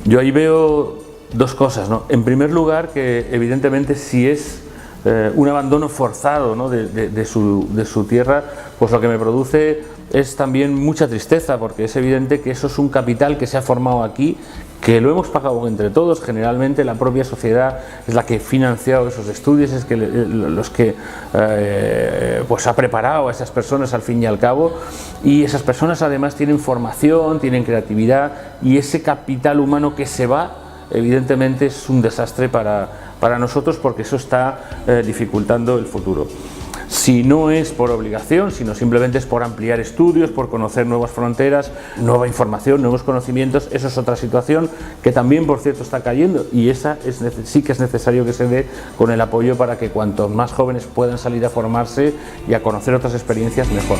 Yo ahí veo dos cosas, ¿no? En primer lugar, que evidentemente si es un abandono forzado, ¿no?, de su tierra, pues lo que me produce es también mucha tristeza, porque es evidente que eso es un capital que se ha formado aquí, que lo hemos pagado entre todos. Generalmente la propia sociedad es la que ha financiado esos estudios, es que los que pues ha preparado a esas personas al fin y al cabo, y esas personas además tienen formación, tienen creatividad, y ese capital humano que se va, evidentemente es un desastre para nosotros, porque eso está dificultando el futuro. Si no es por obligación, sino simplemente es por ampliar estudios, por conocer nuevas fronteras, nueva información, nuevos conocimientos, eso es otra situación que también, por cierto, está cayendo, y esa sí que es necesario que se dé con el apoyo para que cuantos más jóvenes puedan salir a formarse y a conocer otras experiencias, mejor.